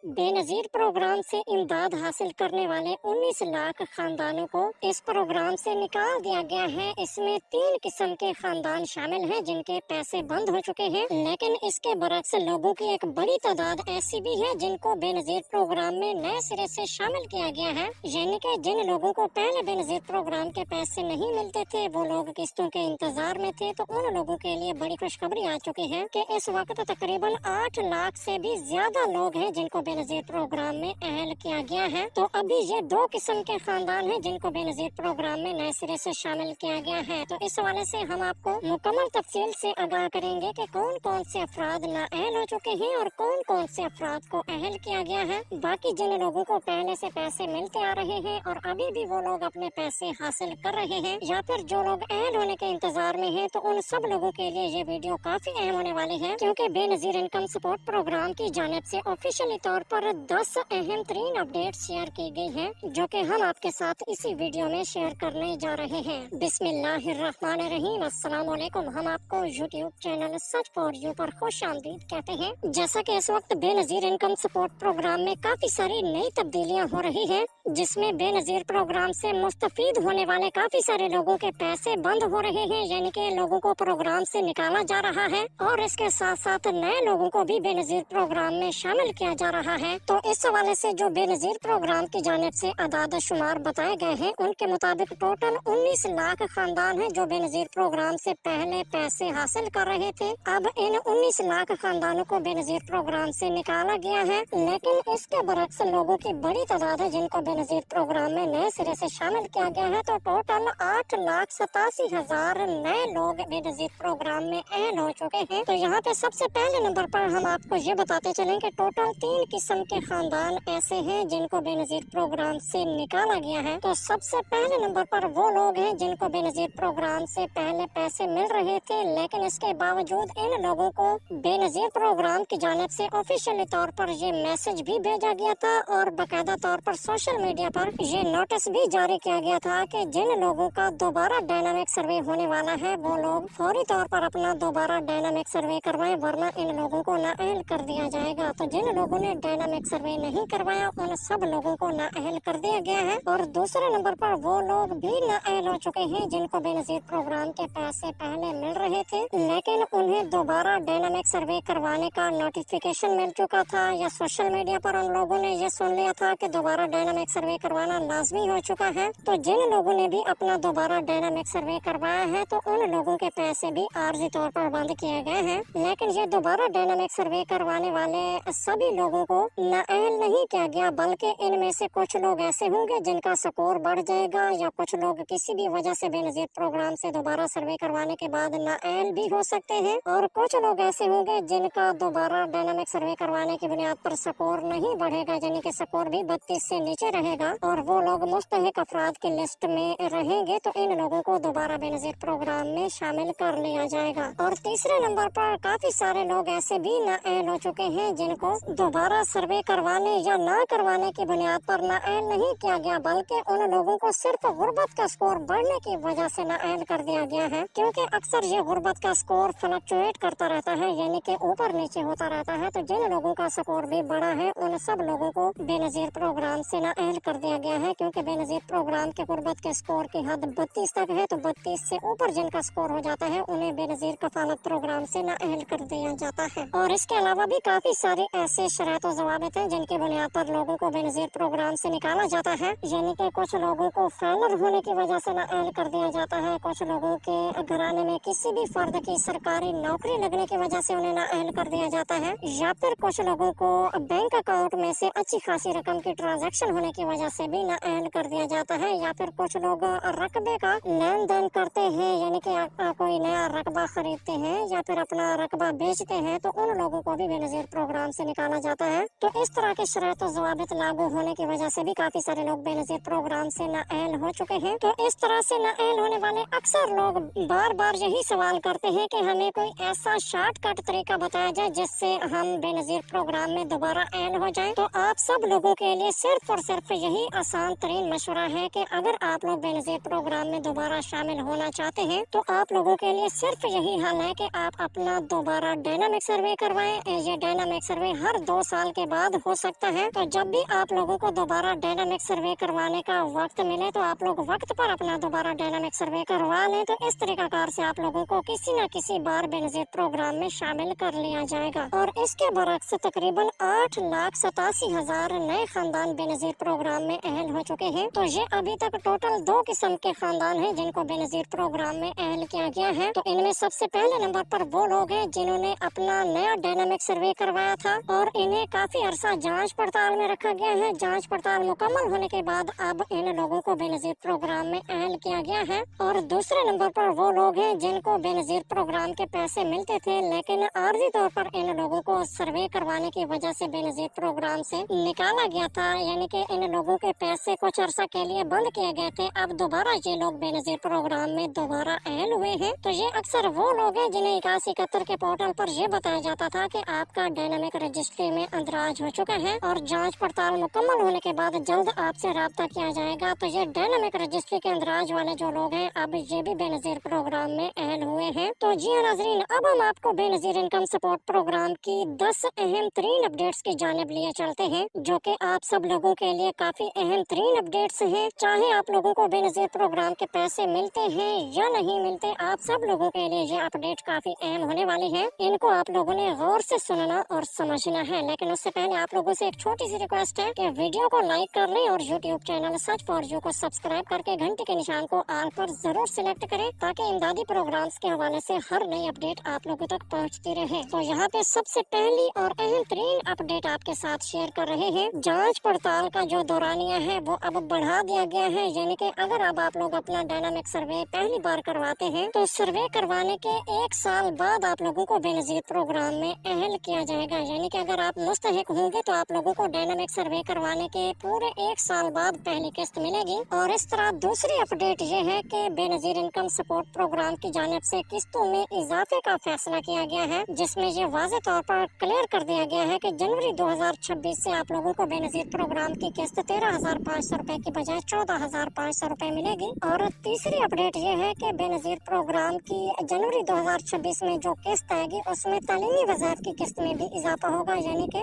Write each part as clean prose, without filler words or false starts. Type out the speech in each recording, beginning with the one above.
Benazir programme से इमदाद हासिल करने वाले 19 लाख खानदानों को इस प्रोग्राम से निकाल दिया गया है। इसमें 3 किस्म के खानदान शामिल हैं जिनके पैसे बंद हो चुके हैं, लेकिन इसके बरक्स लोगों की एक बड़ी तादाद ऐसी भी है जिनको बेनजीर प्रोग्राम में नए सिरे से शामिल किया गया है। यानी कि जिन लोगों को पहले बेनजीर प्रोग्राम के पैसे नहीं मिलते थे, वो लोग किस्तों के इंतजार में थे, तो उन लोगों के लिए बड़ी खुशखबरी आ चुकी है कि इस वक्त तकरीबन 8 लाख से भी ज्यादा लोग हैं जिनको बेनजीर प्रोग्राम में अहल किया गया है। तो अभी ये 2 किस्म के खानदान हैं जिनको बेनजीर प्रोग्राम में नए सिरे से शामिल किया गया है। तो इस हवाले से हम आपको मुकम्मल तफसील से आगाह करेंगे कि कौन कौन से अफराद नाअहल हो चुके हैं और कौन कौन से अफराद को अहल किया गया है। बाकी जिन लोगों को पहले से पैसे मिलते आ रहे हैं और अभी भी वो लोग अपने पैसे हासिल कर रहे हैं, या फिर जो लोग अहल होने के इंतजार में हैं, तो उन सब लोगों के लिए ये वीडियो काफी अहम होने वाली है, क्योंकि बेनजीर इनकम सपोर्ट प्रोग्राम की जानिब से ऑफिशियली तौर पर 10 अहम तरीन अपडेट शेयर की गई हैं, जो कि हम आपके साथ इसी वीडियो में शेयर करने जा रहे हैं। बिस्मिल्लाहिर्रहमानिर्रहीम, अस्सलाम वालेकुम। हम आपको YouTube channel such for you पर खुशामदीद कहते हैं। जैसा कि इस वक्त बेनजीर इनकम सपोर्ट प्रोग्राम में काफी सारी नई तब्दीलियां हो रही है, जिसमें बेनजीर प्रोग्राम से मुस्तफीद होने वाले काफी सारे लोगों के पैसे बंद हो रहे हैं, यानी कि लोगों को प्रोग्राम से निकाला जा रहा है और इसके साथ साथ नए लोगों को भी बेनजीर प्रोग्राम में शामिल किया जा रहा है। तो इस हवाले से जो बेनजीर प्रोग्राम की जानिब से आदाद शुमार बताए गए हैं, उनके मुताबिक टोटल 19 लाख खानदान हैं जो बेनजीर प्रोग्राम से पहले पैसे हासिल कर रहे थे। अब इन 19 लाख खानदानों को बेनजीर प्रोग्राम से निकाला गया है, लेकिन इसके बरक्स लोगों की बड़ी तादाद है जिनको बेनजीर प्रोग्राम में नए सिरे से शामिल किया गया है। तो टोटल 8,87,000 नए लोग बेनजीर प्रोग्राम में अहल हो चुके हैं। तो यहाँ पे सबसे पहले नंबर पर हम आपको ये बताते चलें कि टोटल 3 किस्म के खानदान ऐसे हैं जिनको बेनजीर प्रोग्राम से निकाला गया है। तो सबसे पहले नंबर पर वो लोग हैं जिनको बेनजीर प्रोग्राम से पहले पैसे मिल रहे थे, लेकिन इसके बावजूद इन लोगों को बेनजीर प्रोग्राम की जानिब से ऑफिशियली तौर पर ये मैसेज भी भेजा गया था और बाकायदा तौर पर सोशल मीडिया पर ये नोटिस भी जारी किया गया था कि जिन लोगों का दोबारा डायनामिक सर्वे होने वाला है, वो लोग फौरी तौर पर अपना दोबारा डायनामिक सर्वे करवाएं, वरना इन लोगों को नाअहल कर दिया जाएगा। तो जिन लोगों ने डायनामिक सर्वे नहीं करवाया, उन सब लोगों को नाअहल कर दिया गया है। और दूसरे नंबर पर वो लोग भी नाअहल हो चुके हैं जिनको बेनजीर प्रोग्राम के पैसे पहले मिल रहे थे, लेकिन उन्हें दोबारा डायनामिक सर्वे करवाने का नोटिफिकेशन मिल चुका था, या सोशल मीडिया पर उन लोगों ने ये सुन लिया था कि दोबारा डायनामिक सर्वे करवाना लाजमी हो चुका है। तो जिन लोगों ने भी अपना दोबारा डायनामिक सर्वे करवाया है, तो उन लोगों के पैसे भी आर्जी तौर पर बंद किए गए हैं। लेकिन ये दोबारा डायनामिक सर्वे करवाने वाले सभी लोगों को नाअहल नहीं किया गया, बल्कि इनमें से कुछ लोग ऐसे होंगे जिनका स्कोर बढ़ जाएगा, या कुछ लोग किसी भी वजह से बेनजीर प्रोग्राम से दोबारा सर्वे करवाने के बाद नाअहल भी हो सकते हैं, और कुछ लोग ऐसे होंगे जिनका दोबारा डायनामिक सर्वे करवाने की बुनियाद पर स्कोर नहीं बढ़ेगा, यानी कि स्कोर भी 32 से नीचे रहेगा, और वो लोग मुस्तहिक अफराद की लिस्ट में रहेंगे। तो इन लोगों को दोबारा बेनजीर प्रोग्राम में शामिल कर लिया जाएगा। और तीसरे नंबर पर काफी सारे लोग ऐसे भी नाअहल हो चुके हैं जिनको दोबारा सर्वे करवाने या ना करवाने की बुनियाद पर नाअहल नहीं किया गया, बल्कि उन लोगों को सिर्फ गुर्बत का स्कोर बढ़ने की वजह से नाअहल कर दिया गया है, क्योंकि अक्सर ये गुर्बत का स्कोर फ्लक्चुएट करता रहता है, यानी कि ऊपर नीचे होता रहता है। तो जिन लोगों का स्कोर भी बड़ा है, उन सब लोगों को बेनजीर प्रोग्राम से नाअहल कर दिया गया है, क्योंकि बेनजीर प्रोग्राम के गुर्बत के स्कोर की हद 32 तक है। तो 32 से ऊपर जिनका स्कोर हो जाता है, उन्हें बेनजीर कफालत प्रोग्राम से नाअहल कर दिया जाता है। और इसके अलावा भी काफी सारे ऐसे शराइत और ज़वाबित हैं जिनकी बुनियाद पर लोगों को बेनजीर प्रोग्राम से निकाला जाता है, यानी कि कुछ लोगों को फेलर होने की वजह से नाअहल कर दिया जाता है, कुछ लोगों के घराने में किसी भी फर्द की सरकारी नौकरी लगने की वजह से उन्हें नाअहल कर दिया जाता है, या फिर कुछ लोगों को बैंक अकाउंट में से अच्छी खासी रकम की ट्रांजैक्शन होने की वजह से भी नाअहल कर दिया जाता है, या फिर कुछ लोग रकबे का लेन देन करते हैं, यानी कि कोई नया रकबा खरीदते हैं या फिर अपना रकबा बेचते हैं, तो उन लोगों को भी बेनजीर प्रोग्राम से निकाला जाता है। तो इस तरह के शराइत और ज़वाबित लागू होने की वजह से भी काफी सारे लोग बेनजीर प्रोग्राम से नाअहल हो चुके हैं। तो इस तरह से नाअहल होने वाले अक्सर लोग बार बार यही सवाल करते हैं कि हमें कोई ऐसा शॉर्टकट तरीका बताया जाए जिससे हम बेनजीर प्रोग्राम में दोबारा अहल हो जाएं। तो आप सब लोगों के लिए सिर्फ और सिर्फ यही आसान तरीन मशवरा है कि अगर आप लोग बेनजीर प्रोग्राम में दोबारा शामिल होना चाहते हैं, तो आप लोगों के लिए सिर्फ यही हल है कि आप अपना दोबारा डायनामिक सर्वे करवाएं। ये डायनामिक सर्वे हर 2 साल साल के बाद हो सकता है। तो जब भी आप लोगों को दोबारा डायनामिक सर्वे करवाने का वक्त मिले तो आप लोग वक्त पर अपना दोबारा डायनामिक सर्वे करवा लें। तो इस तरीकाकार से आप लोगों को किसी न किसी बार बेनजीर प्रोग्राम में शामिल कर लिया जाएगा। और इसके बरक्स तकरीबन 8,87,000 नए खानदान बेनजीर प्रोग्राम में अहल हो चुके हैं। तो ये अभी तक टोटल 2 किस्म के खानदान हैं जिनको बेनजीर प्रोग्राम में अहल किया गया है। तो इनमें सबसे पहले नंबर पर वो लोग हैं जिन्होंने अपना नया डायनामिक सर्वे करवाया था और इन्हें काफी अरसा जांच पड़ताल में रखा गया है। जांच पड़ताल मुकम्मल होने के बाद अब इन लोगों को बेनजीर प्रोग्राम में अहल किया गया है। और दूसरे नंबर पर वो लोग हैं जिनको बेनजीर प्रोग्राम के पैसे मिलते थे, लेकिन आर्जी तौर पर इन लोगों को सर्वे करवाने की वजह से बेनजीर प्रोग्राम से निकाला गया था, यानी कि इन लोगों के पैसे कुछ अरसा के लिए बंद किए गए थे। अब दोबारा ये लोग बेनजीर प्रोग्राम में दोबारा अहल हुए हैं। तो ये अक्सर वो लोग हैं जिन्हें 8171 के पोर्टल पर ये बताया जाता था कि आपका डायनामिक रजिस्ट्री में अंदराज हो चुका है और जांच पड़ताल मुकम्मल होने के बाद जल्द आपसे राब्ता किया जाएगा। तो ये डायनामिक रजिस्ट्री के अंदराज वाले जो लोग हैं अब ये भी बेनजीर प्रोग्राम में अहल हुए हैं। तो जी हाँ नाज़रीन, अब हम आपको बेनजीर इनकम सपोर्ट प्रोग्राम की 10 अहम तरीन अपडेट्स की जानिब लिए चलते हैं, जो कि आप सब लोगों के लिए काफी अहम तरीन अपडेट्स हैं। चाहे आप लोगों को बेनजीर प्रोग्राम के पैसे मिलते हैं या नहीं मिलते, आप सब लोगों के लिए ये अपडेट काफी अहम होने वाली है। इनको आप लोगों ने गौर से सुनना और समझना है। लेकिन उससे पहले आप लोगों से एक छोटी सी रिक्वेस्ट है कि वीडियो को लाइक कर लें और YouTube channel such for you को सब्सक्राइब करके घंटी के निशान को ऑल पर जरूर सिलेक्ट करें, ताकि इमदादी प्रोग्राम्स के हवाले से हर नई अपडेट आप लोगों तक पहुंचती रहे। तो यहाँ पे सबसे पहली और अहम तरीन अपडेट आपके साथ शेयर कर रहे हैं। जांच पड़ताल का जो दौरानिया है वो अब बढ़ा दिया गया है, यानी कि अगर अब आप लोग अपना डायनामिक सर्वे पहली बार करवाते हैं तो सर्वे करवाने के 1 साल बाद आप लोगों को बेनजीर प्रोग्राम में अहल किया जाएगा। यानी कि अगर आप मुस्तहिक होंगे तो आप लोगों को डायनामिक सर्वे करवाने के पूरे 1 साल बाद पहली किस्त मिलेगी। और इस तरह दूसरी अपडेट ये है कि बेनजीर इनकम सपोर्ट प्रोग्राम की जानिब से किस्तों में इजाफे का फैसला किया गया है, जिसमें ये वाज़ेह तौर पर क्लियर कर दिया गया है कि जनवरी 2026 से आप लोगों को बेनजीर प्रोग्राम की किस्त 13,500 रुपए की बजाय 14,500 रुपए मिलेगी। और तीसरी अपडेट ये है कि बेनजीर प्रोग्राम की जनवरी 2026 में जो किस्त आएगी उसमें तालीमी वज़ाइफ की किस्त में भी इजाफा होगा, यानी कि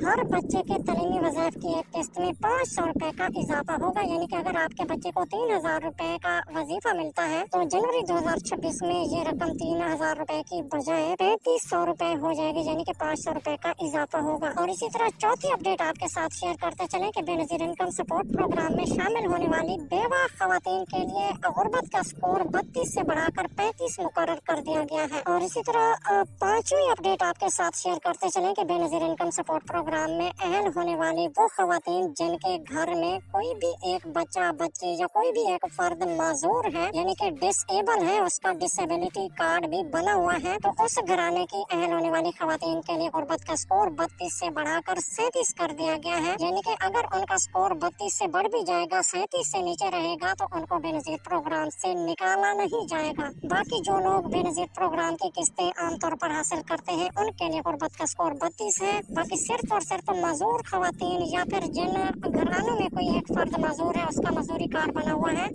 हर बच्चे के तालीमी वज़ाइफ की एक किस्त में 500 रुपए का इजाफा होगा। यानी कि अगर आपके बच्चे को 3,000 रुपए का वजीफा मिलता है तो जनवरी 2026 में ये रकम 3,000 रुपए की बजाय 3,500 रुपए हो जाएगी, यानी कि 500 रुपए का इजाफा होगा। और इसी तरह चौथी अपडेट आपके साथ शेयर करते चले कि बेनजीर इनकम सपोर्ट प्रोग्राम में शामिल होने वाली बेवा खवातीन के लिए गुर्बत का स्कोर 32 से बढ़ाकर 35 मुकर्रर कर दिया गया है। और इसी तरह पांचवी अपडेट आपके साथ शेयर करते चले कि बेनजीर इनकम सपोर्ट प्रोग्राम में अहल होने वाली वो खवातीन जिनके घर में कोई भी एक बच्चा बच्ची या कोई भी एक फर्द माजूर है, यानी कि डिसेबल है, उसका डिसेबिलिटी कार्ड भी बना हुआ है, तो उस घराने की अहल होने वाली खवातीन के लिए गुर्बत का स्कोर 32 से बढ़ाकर 37 कर दिया गया है। यानी कि अगर उनका स्कोर 32 से बढ़ भी जाएगा, 37 से नीचे रहेगा तो उनको बेनजीर प्रोग्राम से निकाला नहीं जाएगा। बाकी जो लोग बेनजीर प्रोग्राम की किस्तें आमतौर पर हासिल करते हैं उनके लिए गुर्बत का स्कोर 32 है। बाकी सिर्फ और सिर्फ मजदूर खवातीन या फिर जिन घरानों में कोई एक फर्द मजदूर है, उसका मजदूरी कार्ड बना हुआ है,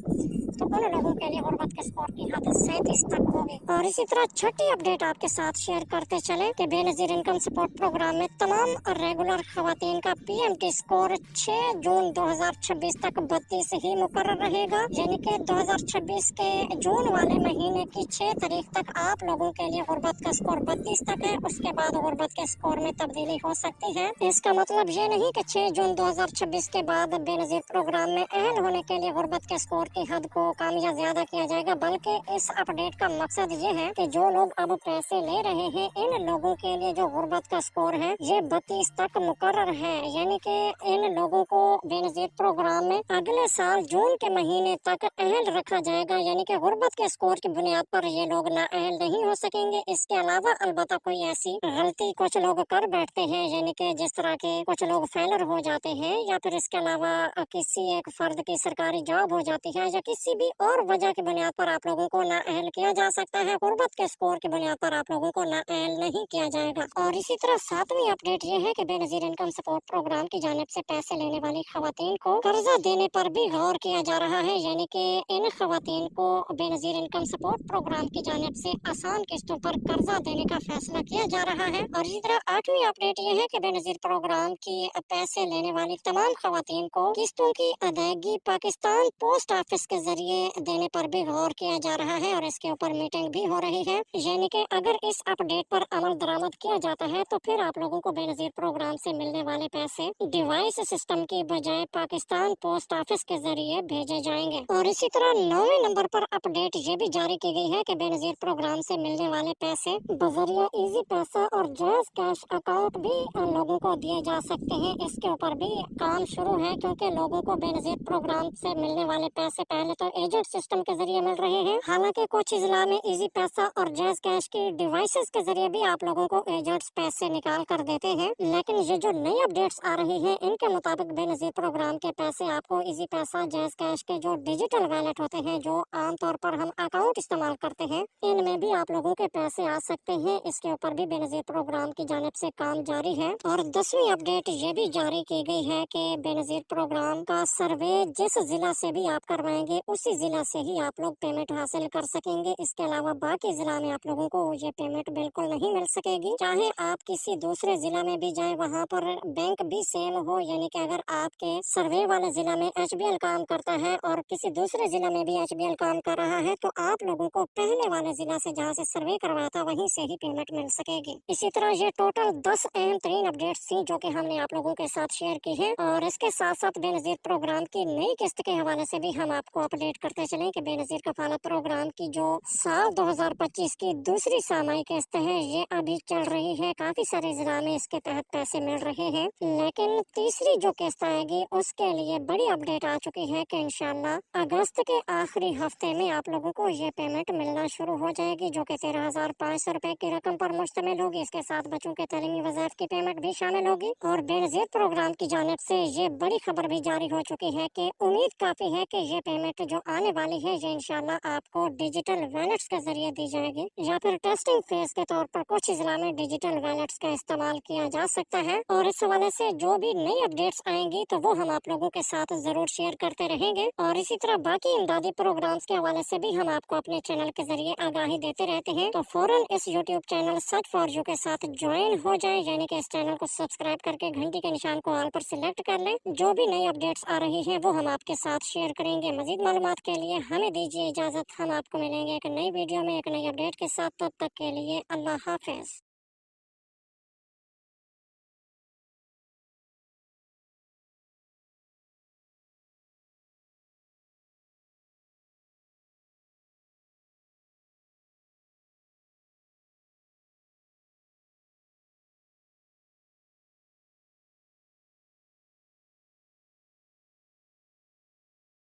तो उन लोगों के लिए गुर्बत के स्कोर की हद 37 तक होगी। और इसी तरह छठी अपडेट आपके साथ शेयर करते चले कि बेनजीर इनकम सपोर्ट प्रोग्राम में तमाम रेगुलर खवातीन का PMT स्कोर 6 जून 2026 तक 32 ही मुकर्रर रहेगा। यानी कि 2026 के जून वाले महीने की 6 तारीख तक आप लोगों के लिए गुर्बत का स्कोर 32 तक है। उसके बाद गुर्बत के स्कोर में तब्दीली हो सकती है। इसका मतलब ये नहीं कि 6 जून 2026 के बाद बेनजीर प्रोग्राम में अहल होने के लिए गुर्बत के स्कोर की हद को कम या ज्यादा किया जाएगा, बल्कि इस अपडेट का मकसद ये है कि जो लोग अब पैसे ले रहे हैं इन लोगों के लिए जो गुर्बत का स्कोर है ये 32 तक मुकर्रर है। यानी कि इन लोगों को बेनजीर प्रोग्राम में अगले साल जून के महीने तक अहल रखा जाएगा। यानी कि गुर्बत के स्कोर की बुनियाद पर ये लोग ना अहल नहीं हो सकेंगे। इसके अलावा अलबत्ता कोई ऐसी गलती कुछ लोग कर बैठते हैं, यानी कि जिस तरह के कुछ लोग फेलर हो जाते हैं या फिर इसके अलावा किसी एक फर्द की सरकारी जॉब हो जाती है या किसी भी और वजह की बुनियाद पर आप लोगों को नाअहल किया जा सकता है। गुर्बत के स्कोर की बुनियाद पर आप लोगों को नाअहल नहीं किया जाएगा। और इसी तरह 7वीं अपडेट ये है कि बेनजीर इनकम सपोर्ट प्रोग्राम की जानिब से पैसे लेने वाली खवातीन को कर्जा देने पर भी गौर किया जा रहा है, यानी कि इन खवातीन को बेनजीर इनकम सपोर्ट प्रोग्राम की जानिब से आसान किस्तों पर कर्जा देने का फैसला किया जा रहा है। और इसी तरह 8वीं अपडेट ये है कि बेनजीर प्रोग्राम की पैसे लेने वाली तमाम खवातीन को किस्तों की अदायगी पाकिस्तान पोस्ट ऑफिस के जरिए देने पर भी गौर किया जा रहा है और इसके ऊपर मीटिंग भी हो रही है। यानी कि अगर इस अपडेट पर अमल दरामद किया जाता है तो फिर आप लोगों को बेनजीर प्रोग्राम से मिलने वाले पैसे डिवाइस सिस्टम की बजाय पाकिस्तान पोस्ट ऑफिस के जरिए भेजे जाएंगे। और इसी तरह 9वें नंबर पर अपडेट ये भी जारी की गई है कि बेनजीर प्रोग्राम से मिलने वाले पैसे बजरिया इजी पैसा और जैज कैश अकाउंट भी लोगों को दिए जा सकते हैं। इसके ऊपर भी काम शुरू है, क्योंकि लोगों को बेनजीर प्रोग्राम से मिलने वाले पैसे पहले तो एजेंट सिस्टम के जरिए मिल रहे हैं। हालांकि कुछ जिला में इजी पैसा और जैज कैश की डिवाइसेस के जरिए भी आप लोगों को एजेंट्स पैसे निकाल कर देते हैं। लेकिन ये जो नई अपडेट्स आ रही है इनके मुताबिक बेनजीर प्रोग्राम के पैसे आपको इजी पैसा जैज कैश के जो डिजिटल वैलेट होते हैं, जो आमतौर पर हम अकाउंट इस्तेमाल करते हैं, इनमें भी आप लोगों के पैसे आ सकते हैं। इसके ऊपर भी बेनजीर प्रोग्राम की जानिब से काम जारी है। और 10वीं अपडेट ये भी जारी की गई है कि बेनजीर प्रोग्राम का सर्वे जिस जिला से भी आप करवाएंगे उसी जिला से ही आप लोग पेमेंट हासिल कर सकेंगे। इसके अलावा बाकी जिला में आप लोगों को ये पेमेंट बिल्कुल नहीं मिल सकेगी। चाहे आप किसी दूसरे जिला में भी जाए, वहाँ पर बैंक भी सेम हो, यानी कि अगर आपके सर्वे वाले जिला में HBL काम करता है और किसी दूसरे जिला में भी HBL काम कर रहा है, तो आप लोगों को पहले वाले जिला से जहाँ से सर्वे करवाया था वहीं से ही पेमेंट मिल सकेगी। इसी तरह ये टोटल 10 अहम तरीन अपडेट्स थी जो कि हमने आप लोगों के साथ शेयर की है। और इसके साथ साथ बेनजीर प्रोग्राम की नई किस्त के हवाले से भी हम आपको अपडेट करते चलें कि बेनजीर कफालत प्रोग्राम की जो साल 2025 की दूसरी सामाई किस्त है ये अभी चल रही है। काफी सारे जिला में इसके तहत पैसे मिल रहे हैं, लेकिन तीसरी जो किस्त आएगी उसके लिए बड़ी अपडेट आ चुकी है कि इंशाल्लाह अगस्त के आखिरी हफ्ते में आप लोगों को ये पेमेंट मिलना शुरू हो जाएगी, जो कि 13,500 रुपए की रकम पर मुश्तमिल होगी। इसके साथ बच्चों के तालीमी वज़ाइफ की पेमेंट भी शामिल होगी। और बेनजीर प्रोग्राम की जानिब से ये बड़ी खबर भी जारी हो चुकी है कि उम्मीद काफी है कि ये पेमेंट जो आने वाली है ये इंशाल्लाह आपको डिजिटल वैलेट्स के जरिए दी जाएगी, या फिर टेस्टिंग फेज के तौर पर कुछ जिला में डिजिटल वैलेट्स का इस्तेमाल किया जा सकता है। और इस हवाले से जो भी नई अपडेट्स आएंगी तो वो हम आप लोगों के साथ जरूर शेयर करते रहेंगे। और इसी तरह बाकी इमदादी प्रोग्राम्स के हवाले से भी हम आपको अपने चैनल के जरिए आगाही देते रहते हैं। तो फौरन इस YouTube channel such for you के साथ ज्वाइन हो जाए, यानी कि इस चैनल को सब्सक्राइब करके घंटी के निशान को ऑल पर सिलेक्ट कर लें। जो भी नई अपडेट्स आ रही है वो हम आपके साथ शेयर करेंगे। मजीद मालूमात के लिए हमें दीजिए इजाजत। हम आपको मिलेंगे एक नई वीडियो में एक नई अपडेट के साथ। तब तक के लिए अल्लाह हाफिज।